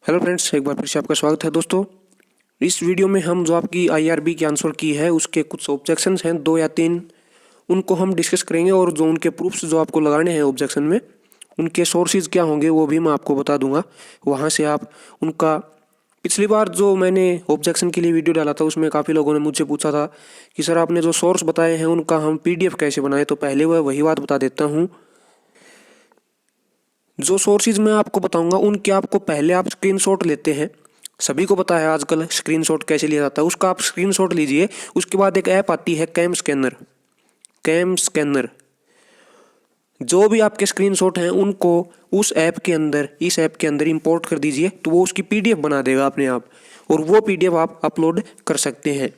Hello friends, एक बार फिर से आपका स्वागत है दोस्तों। इस वीडियो में हम जो आपकी आईआरबी की आंसर की है उसके कुछ ऑब्जेक्शंस हैं 2 या 3, उनको हम डिस्कस करेंगे और जो उनके प्रूफ्स जो आपको लगाने हैं ऑब्जेक्शन में उनके सोर्सेज क्या होंगे वो भी मैं आपको बता दूंगा। वहाँ से आप उनका पिछली बार जो मैंने ऑब्जेक्शन के लिए वीडियो डाला था उसमें काफ़ी लोगों ने मुझसे पूछा था कि सर आपने जो सोर्स बताए हैं उनका हम पीडीएफ कैसे बनाएं। तो पहले वही बात बता देता हूँ। जो सोर्सेज मैं आपको बताऊंगा उनके आपको पहले आप स्क्रीनशॉट लेते हैं। सभी को पता है आजकल स्क्रीनशॉट कैसे लिया जाता है, उसका आप स्क्रीनशॉट लीजिए। उसके बाद एक ऐप आती है कैम स्कैनर। कैम स्कैनर जो भी आपके स्क्रीनशॉट हैं उनको उस ऐप के अंदर, इस ऐप के अंदर इंपोर्ट कर दीजिए तो वो उसकी पीडीएफ बना देगा अपने आप, और वो पीडीएफ आप अपलोड कर सकते हैं।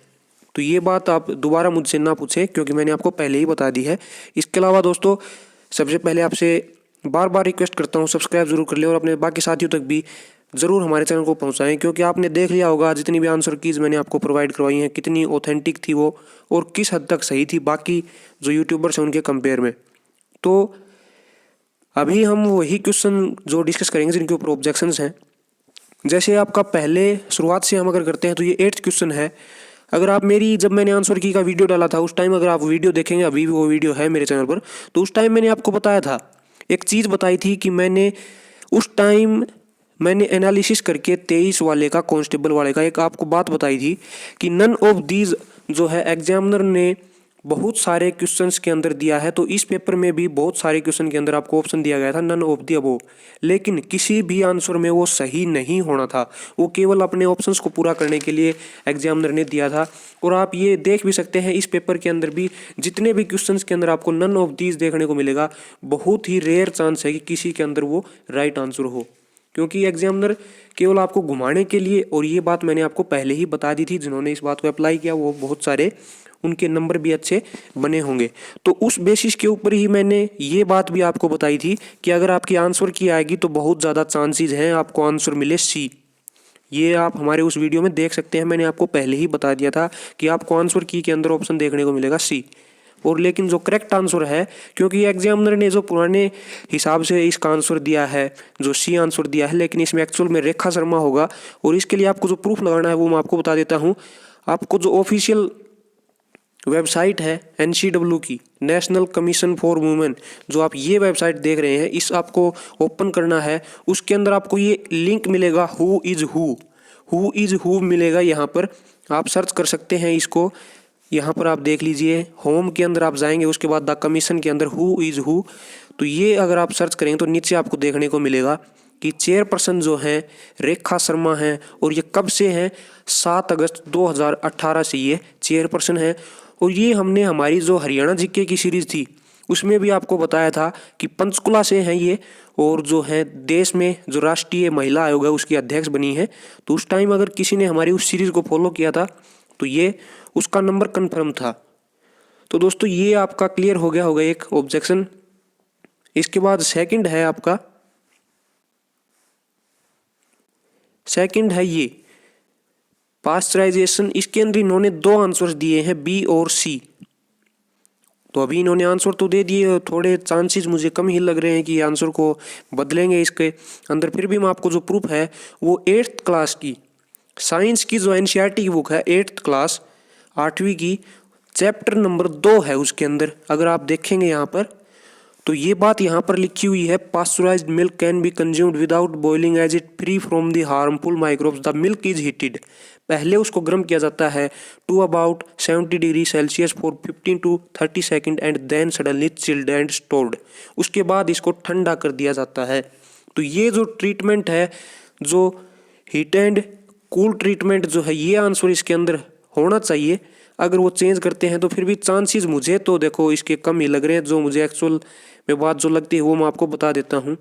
तो ये बात आप दोबारा मुझसे ना पूछें क्योंकि मैंने आपको पहले ही बता दी है। इसके अलावा दोस्तों, सबसे पहले आपसे बार बार रिक्वेस्ट करता हूँ सब्सक्राइब जरूर कर लें और अपने बाकी साथियों तक भी ज़रूर हमारे चैनल को पहुँचाएँ, क्योंकि आपने देख लिया होगा जितनी भी आंसर कीज़ मैंने आपको प्रोवाइड करवाई हैं कितनी ऑथेंटिक थी वो, और किस हद तक सही थी बाकी जो यूट्यूबर्स हैं उनके कंपेयर में। तो अभी हम वही क्वेश्चन जो डिस्कस करेंगे जिनके ऊपर ऑब्जेक्शंस हैं। जैसे आपका पहले शुरुआत से हम अगर करते हैं तो ये 8th क्वेश्चन है। अगर आप मेरी जब मैंने आंसर की का वीडियो डाला था उस टाइम अगर आप वीडियो देखेंगे, अभी भी वो वीडियो है मेरे चैनल पर, तो उस टाइम मैंने आपको बताया था, एक चीज़ बताई थी कि मैंने उस टाइम मैंने एनालिसिस करके 23 वाले का, कांस्टेबल वाले का एक आपको बात बताई थी कि नन ऑफ दीज जो है एग्जामिनर ने बहुत सारे क्वेश्चंस के अंदर दिया है। तो इस पेपर में भी बहुत सारे क्वेश्चन के अंदर आपको ऑप्शन दिया गया था नन ऑफ दी अबोव, लेकिन किसी भी आंसर में वो सही नहीं होना था। वो केवल अपने ऑप्शंस को पूरा करने के लिए एग्जामिनर ने दिया था। और आप ये देख भी सकते हैं इस पेपर के अंदर भी जितने भी क्वेश्चंस के अंदर आपको नन ऑफ दीज देखने को मिलेगा, बहुत ही रेयर चांस है कि किसी के अंदर वो राइट आंसर हो, क्योंकि एग्जामिनर केवल आपको घुमाने के लिए, और ये बात मैंने आपको पहले ही बता दी थी, जिन्होंने इस बात को अप्लाई किया वो बहुत सारे उनके नंबर भी अच्छे बने होंगे। तो उस बेसिस के ऊपर ही मैंने ये बात भी आपको बताई थी कि अगर आपकी आंसर की आएगी तो बहुत ज़्यादा चांसेस हैं आपको आंसर मिले सी। ये आप हमारे उस वीडियो में देख सकते हैं, मैंने आपको पहले ही बता दिया था कि आपको आंसर की के अंदर ऑप्शन देखने को मिलेगा सी। और लेकिन जो करेक्ट आंसर है, क्योंकि एग्जामिनर ने जो पुराने हिसाब से इसका आंसर दिया है जो सी आंसर दिया है, लेकिन इसमें एक्चुअल में रेखा शर्मा होगा। और इसके लिए आपको जो प्रूफ लगाना है वो मैं आपको बता देता हूँ। आपको जो ऑफिशियल वेबसाइट है NCW की, नेशनल कमीशन फॉर वुमेन, जो आप ये वेबसाइट देख रहे हैं, इस आपको ओपन करना है। उसके अंदर आपको ये लिंक मिलेगा हु इज़ हु मिलेगा। यहाँ पर आप सर्च कर सकते हैं इसको। यहाँ पर आप देख लीजिए, होम के अंदर आप जाएंगे, उसके बाद द कमीशन के अंदर हु इज़ हु, तो ये अगर आप सर्च करेंगे तो नीचे आपको देखने को मिलेगा कि चेयरपर्सन जो हैं रेखा शर्मा हैं। और ये कब से हैं? 7 अगस्त 2018 से ये चेयरपर्सन है। और ये हमने हमारी जो हरियाणा जीके की सीरीज़ थी उसमें भी आपको बताया था कि पंचकुला से हैं ये, और जो है देश में जो राष्ट्रीय महिला आयोग है उसकी अध्यक्ष बनी है। तो उस टाइम अगर किसी ने हमारी उस सीरीज़ को फॉलो किया था तो ये उसका नंबर कन्फर्म था। तो दोस्तों ये आपका क्लियर हो गया होगा एक ऑब्जेक्शन। इसके बाद सेकंड है ये पास्चराइजेशन। इसके अंदर इन्होंने 2 आंसर्स दिए हैं बी और सी। तो अभी इन्होंने आंसर तो दे दिए, थोड़े चांसेस मुझे कम ही लग रहे हैं कि आंसर को बदलेंगे इसके अंदर। फिर भी मैं आपको जो प्रूफ है वो 8th क्लास की साइंस की जो NCERT की बुक है 8th क्लास 8वीं की, चैप्टर नंबर 2 है उसके अंदर। अगर आप देखेंगे यहाँ पर तो ये बात यहाँ पर लिखी हुई है, pasteurised milk can be consumed without boiling as it free from the harmful microbes. The milk is heated. पहले उसको गर्म किया जाता है to about 70 degree Celsius for 15 to 30 second and then suddenly chilled and stored. उसके बाद इसको ठंडा कर दिया जाता है। तो ये जो ट्रीटमेंट है, जो हीट एंड कूल ट्रीटमेंट जो है, ये आंसर इसके अंदर होना चाहिए। अगर वो चेंज करते हैं तो फिर भी चांसेस मुझे तो देखो इसके कम ही लग रहे हैं। जो मुझे एक्चुअल में बात जो लगती है वो मैं आपको बता देता हूँ।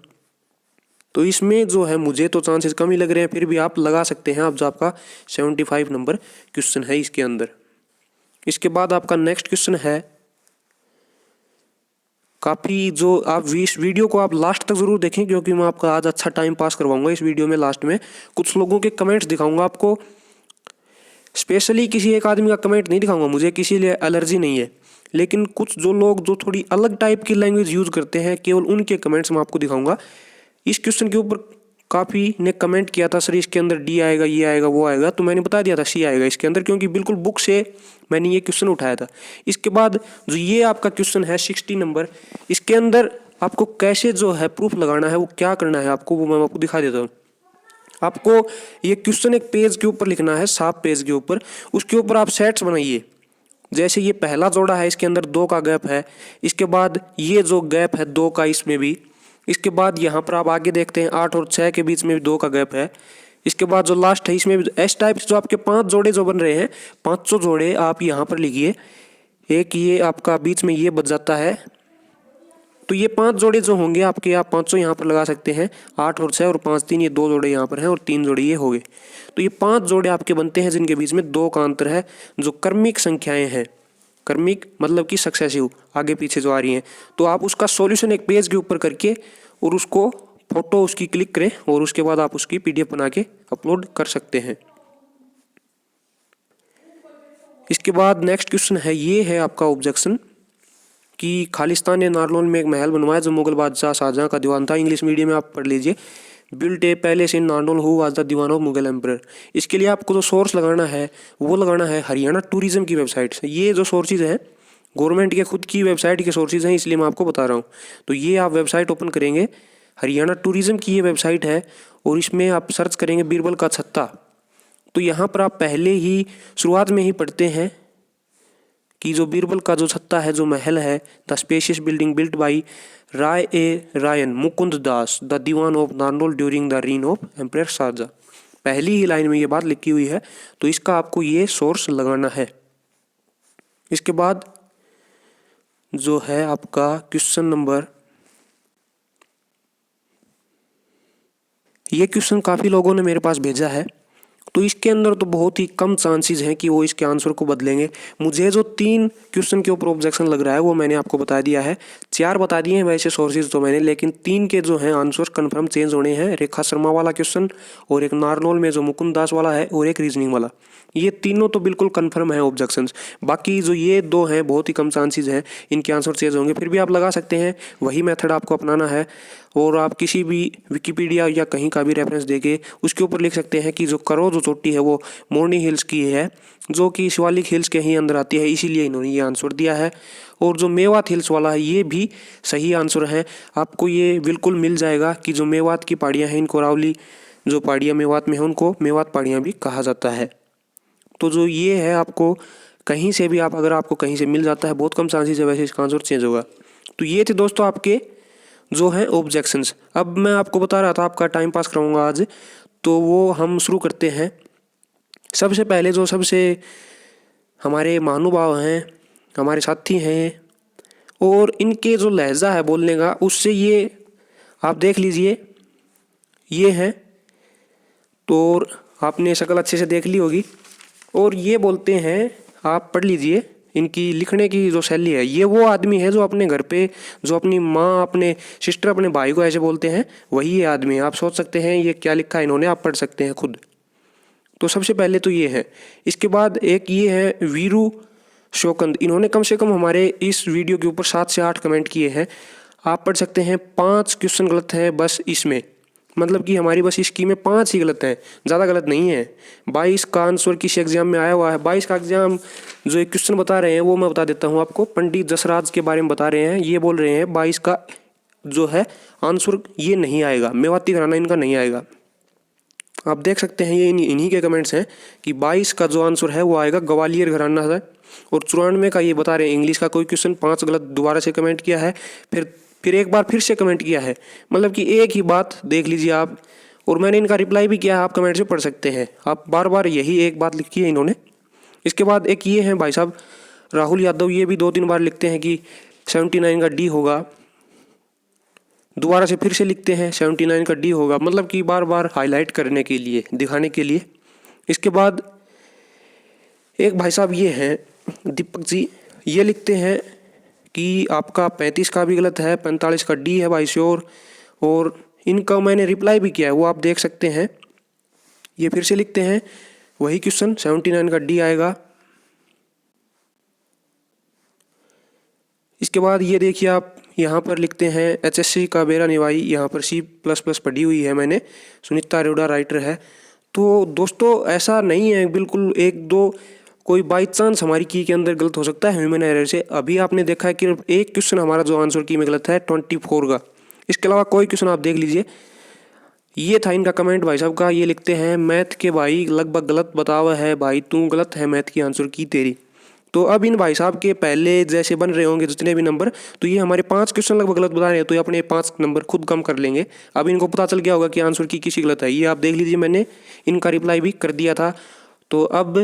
तो इसमें जो है मुझे तो चांसेस कम ही लग रहे हैं, फिर भी आप लगा सकते हैं। आप जो आपका 75 नंबर क्वेश्चन है इसके अंदर। इसके बाद आपका नेक्स्ट क्वेश्चन है, काफ़ी जो आप इस वीडियो को आप लास्ट तक ज़रूर देखें क्योंकि मैं आपका आज अच्छा टाइम पास करवाऊंगा इस वीडियो में। लास्ट में कुछ लोगों के कमेंट्स दिखाऊंगा आपको, स्पेशली किसी एक आदमी का कमेंट नहीं दिखाऊंगा, मुझे किसी लिए एलर्जी नहीं है, लेकिन कुछ जो लोग जो थोड़ी अलग टाइप की लैंग्वेज यूज़ करते हैं केवल उनके कमेंट्स मैं आपको दिखाऊंगा। इस क्वेश्चन के ऊपर काफ़ी ने कमेंट किया था सर इसके अंदर डी आएगा, ये आएगा, वो आएगा, तो मैंने बता दिया था सी आएगा इसके अंदर, क्योंकि बिल्कुल बुक से मैंने ये क्वेश्चन उठाया था। इसके बाद जो ये आपका क्वेश्चन है 60 नंबर, इसके अंदर आपको कैसे जो है प्रूफ लगाना है, वो क्या करना है आपको, वो मैं आपको दिखा देता हूँ। आपको ये क्वेश्चन एक पेज के ऊपर लिखना है, साफ पेज के ऊपर, उसके ऊपर आप सेट्स बनाइए। जैसे ये पहला जोड़ा है, इसके अंदर 2 का गैप है, इसके बाद ये जो गैप है 2 का इसमें भी, इसके बाद यहाँ पर आप आगे देखते हैं 8 और 6 के बीच में भी 2 का गैप है, इसके बाद जो लास्ट है इसमें भी एस टाइप जो आपके 5 जोड़े जो बन रहे हैं, 500 जोड़े आप यहाँ पर लिखिए। एक ये आपका बीच में ये बच जाता है, तो ये 5 जोड़े जो होंगे आपके, आप 500 यहाँ पर लगा सकते हैं। 8 और 6 और 5 3, ये 2 जोड़े यहाँ पर हैं और 3 जोड़े ये हो गए। तो ये 5 जोड़े आपके बनते हैं जिनके बीच में 2 का अंतर है, जो क्रमिक संख्याएं हैं। क्रमिक मतलब कि सक्सेसिव, आगे पीछे जो आ रही हैं। तो आप उसका सॉल्यूशन एक पेज के ऊपर करके और उसको फोटो उसकी क्लिक करें और उसके बाद आप उसकी PDF बना के अपलोड कर सकते हैं। इसके बाद नेक्स्ट क्वेश्चन है, ये है आपका ऑब्जेक्शन कि खालिस्तान ने नारनौल में एक महल बनवाया जो मुगल बादशाह शाहजहां का दीवान था। इंग्लिश मीडियम में आप पढ़ लीजिए। Built a palace in Narnaul who was the Diwan of Mughal emperor. इसके लिए आपको जो सोर्स लगाना है वो लगाना है हरियाणा टूरिज्म की वेबसाइट से। ये जो सोर्सेज हैं गवर्नमेंट के खुद की वेबसाइट के सोर्सेज हैं, इसलिए मैं आपको बता रहा हूँ। तो ये आप वेबसाइट ओपन करेंगे, हरियाणा टूरिज्म की ये वेबसाइट है, और इसमें आप सर्च करेंगे बीरबल का छत्ता। तो यहाँ पर आप पहले ही शुरुआत में ही पढ़ते हैं कि जो बीरबल का जो छत्ता है, जो महल है, the spacious building built by Rai a Rayan Mukund Das the Diwan of Narnaul during the reign of emperor Shahjahan. पहली ही लाइन में ये बात लिखी हुई है, तो इसका आपको ये सोर्स लगाना है। इसके बाद जो है आपका क्वेश्चन नंबर, ये क्वेश्चन काफ़ी लोगों ने मेरे पास भेजा है, तो इसके अंदर तो बहुत ही कम चांसेस हैं कि वो इसके आंसर को बदलेंगे। मुझे जो 3 क्वेश्चन के ऊपर ऑब्जेक्शन लग रहा है वो मैंने आपको बता दिया है। 4 बता दिए हैं वैसे सोर्सेज तो मैंने, लेकिन 3 के जो हैं आंसर कन्फर्म चेंज होने हैं। रेखा शर्मा वाला क्वेश्चन, और एक नारनौल में जो मुकुंद दास वाला है, और एक रीजनिंग वाला। ये तीनों तो बिल्कुल कन्फर्म है ऑब्जेक्शंस। बाकी जो ये 2 हैं बहुत ही कम चांसेस हैं इनके आंसर चेंज होंगे। फिर भी आप लगा सकते हैं, वही मेथड आपको अपनाना है। और आप किसी भी विकिपीडिया या कहीं का भी रेफरेंस देके उसके ऊपर लिख सकते हैं कि जो करो जो चोटी है वो मोरनी हिल्स की है, जो कि शिवालिक हिल्स के ही अंदर आती है, इसीलिए इन्होंने ये आंसर दिया है। और जो मेवात हिल्स वाला है ये भी सही आंसर है। आपको ये बिल्कुल मिल जाएगा कि जो मेवात की पहाड़ियाँ हैं, इनको अरावली जो पहाड़ियाँ मेवात में है उनको मेवात पहाड़ियाँ भी कहा जाता है। तो जो ये है आपको कहीं से भी, आप अगर आपको कहीं से मिल जाता है, बहुत कम चांसेस है वैसे इसका आंसर चेंज होगा। तो ये थे दोस्तों आपके जो है ऑब्जेक्शंस। अब मैं आपको बता रहा था आपका टाइम पास कराऊंगा आज, तो वो हम शुरू करते हैं। सबसे पहले जो सबसे हमारे महानुभाव हैं, हमारे साथी हैं, और इनके जो लहजा है बोलने का, उससे ये आप देख लीजिए, ये हैं। तो आपने शक्ल अच्छे से देख ली होगी, और ये बोलते हैं, आप पढ़ लीजिए इनकी लिखने की जो शैली है। ये वो आदमी है जो अपने घर पे, जो अपनी माँ, अपने सिस्टर, अपने भाई को ऐसे बोलते हैं, वही ये आदमी है। आप सोच सकते हैं ये क्या लिखा है इन्होंने, आप पढ़ सकते हैं खुद। तो सबसे पहले तो ये है। इसके बाद एक ये है वीरू शोकंद। इन्होंने कम से कम हमारे इस वीडियो के ऊपर 7 से 8 कमेंट किए हैं। आप पढ़ सकते हैं। 5 क्वेश्चन गलत हैं बस इसमें, मतलब कि हमारी बस इसकी में 5 ही गलत हैं, ज़्यादा गलत नहीं है। 22 का आंसर किस एग्जाम में आया हुआ है, 22 का एग्जाम जो एक क्वेश्चन बता रहे हैं वो मैं बता देता हूँ आपको। पंडित जसराज के बारे में बता रहे हैं। ये बोल रहे हैं 22 का जो है आंसर ये नहीं आएगा, मेवाती घराना इनका नहीं आएगा। आप देख सकते हैं ये इन्हीं के कमेंट्स हैं कि 22 का जो आंसर है वो आएगा ग्वालियर घराना है। और 94 का ये बता रहे हैं इंग्लिश का कोई क्वेश्चन 5 गलत दोबारा से कमेंट किया है, फिर एक बार फिर से कमेंट किया है, मतलब कि एक ही बात देख लीजिए आप। और मैंने इनका रिप्लाई भी किया है, आप कमेंट से पढ़ सकते हैं। आप बार बार यही एक बात लिखी है इन्होंने। इसके बाद एक ये है भाई साहब राहुल यादव, ये भी 2-3 बार लिखते हैं कि 79 का डी होगा, दोबारा से फिर से लिखते हैं 79 का डी होगा, मतलब कि बार बार हाईलाइट करने के लिए, दिखाने के लिए। इसके बाद एक भाई साहब ये हैं दीपक जी, ये लिखते हैं कि आपका 35 का भी गलत है, 45 का डी है भाई श्योर। और इनका मैंने रिप्लाई भी किया है, वो आप देख सकते हैं। ये फिर से लिखते हैं वही क्वेश्चन, 79 का डी आएगा। इसके बाद ये देखिए आप, यहाँ पर लिखते हैं HSC काबेरा निवाई, यहाँ पर C++ पढ़ी हुई है मैंने, सुनीता अरोड़ा राइटर है। तो दोस्तों ऐसा नहीं है बिल्कुल एक दो कोई बाई चांस हमारी की के अंदर गलत हो सकता है ह्यूमन एरर से। अभी आपने देखा है कि एक क्वेश्चन हमारा जो आंसर की में गलत है 24 का, इसके अलावा कोई क्वेश्चन आप देख लीजिए। ये था इनका कमेंट भाई साहब का। ये लिखते हैं मैथ के भाई लगभग गलत बतावा है भाई, तू गलत है मैथ की आंसर की तेरी। तो अब इन भाई साहब के पहले जैसे बन रहे होंगे जितने भी नंबर, तो ये हमारे 5 क्वेश्चन लगभग गलत बता रहे हैं, तो ये अपने 5 नंबर खुद कम कर लेंगे। अब इनको पता चल गया होगा कि आंसर की किसी गलत है। ये आप देख लीजिए, मैंने इनका रिप्लाई भी कर दिया था। तो अब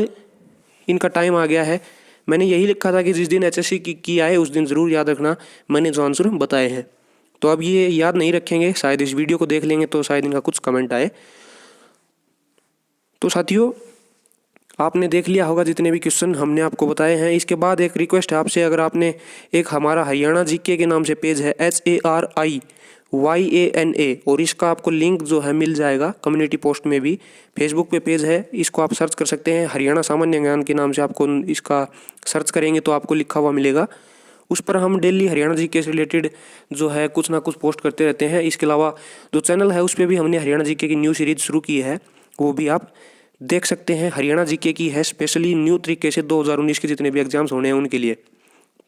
इनका टाइम आ गया है। मैंने यही लिखा था कि जिस दिन HSC की आए उस दिन ज़रूर याद रखना मैंने जो आंसर बताए हैं। तो अब ये याद नहीं रखेंगे, शायद इस वीडियो को देख लेंगे तो शायद इनका कुछ कमेंट आए। तो साथियों आपने देख लिया होगा जितने भी क्वेश्चन हमने आपको बताए हैं। इसके बाद एक रिक्वेस्ट है आपसे, अगर आपने एक हमारा हरियाणा GK के नाम से पेज है HARIYANA, और इसका आपको लिंक जो है मिल जाएगा कम्युनिटी पोस्ट में भी। फेसबुक पे पेज है, इसको आप सर्च कर सकते हैं हरियाणा सामान्य ज्ञान के नाम से। आपको इसका सर्च करेंगे तो आपको लिखा हुआ मिलेगा। उस पर हम डेली हरियाणा GK से रिलेटेड जो है कुछ ना कुछ पोस्ट करते रहते हैं। इसके अलावा जो चैनल है उस पर भी हमने हरियाणा GK की न्यू सीरीज शुरू की है, वो भी आप देख सकते हैं। हरियाणा GK की है स्पेशली न्यू तरीके से 2019 के जितने भी एग्जाम्स होने हैं उनके लिए।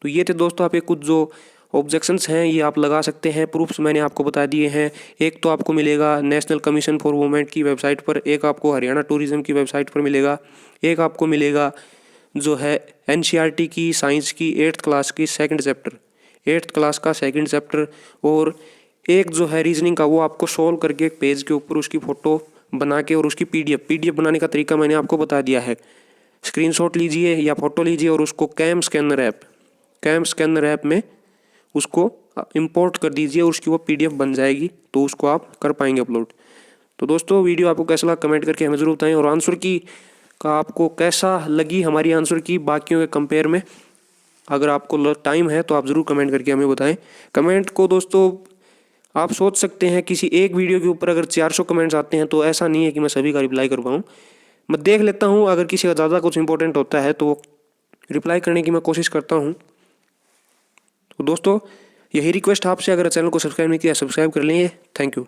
तो ये थे दोस्तों आपके कुछ जो ऑब्जेक्शंस हैं, ये आप लगा सकते हैं। प्रूफ्स मैंने आपको बता दिए हैं। एक तो आपको मिलेगा नेशनल कमीशन फॉर वुमेन की वेबसाइट पर, एक आपको हरियाणा टूरिज्म की वेबसाइट पर मिलेगा, एक आपको मिलेगा जो है NCERT की साइंस की 8th क्लास की 2nd चैप्टर, 8th क्लास का 2nd चैप्टर, और एक जो है रीजनिंग का, वो आपको सोल्व करके एक पेज के ऊपर उसकी फ़ोटो बना के और उसकी PDF बनाने का तरीका मैंने आपको बता दिया है। स्क्रीनशॉट लीजिए या फ़ोटो लीजिए और उसको कैम स्कैनर ऐप में उसको इंपोर्ट कर दीजिए और उसकी वो PDF बन जाएगी, तो उसको आप कर पाएंगे अपलोड। तो दोस्तों वीडियो आपको कैसा लगा कमेंट करके हमें ज़रूर बताएं, और आंसर की का आपको कैसा लगी हमारी आंसर की बाकियों के कंपेयर में। अगर आपको टाइम है तो आप ज़रूर कमेंट करके हमें बताएं। कमेंट को दोस्तों आप सोच सकते हैं किसी एक वीडियो के ऊपर अगर 400 कमेंट्स आते हैं तो ऐसा नहीं है कि मैं सभी का रिप्लाई कर पाऊँ। मैं देख लेता हूँ, अगर किसी का ज़्यादा कुछ इंपॉर्टेंट होता है तो रिप्लाई करने की मैं कोशिश करता हूँ। तो दोस्तों यही रिक्वेस्ट आपसे, अगर चैनल को सब्सक्राइब नहीं किया सब्सक्राइब कर लेंगे। Thank you.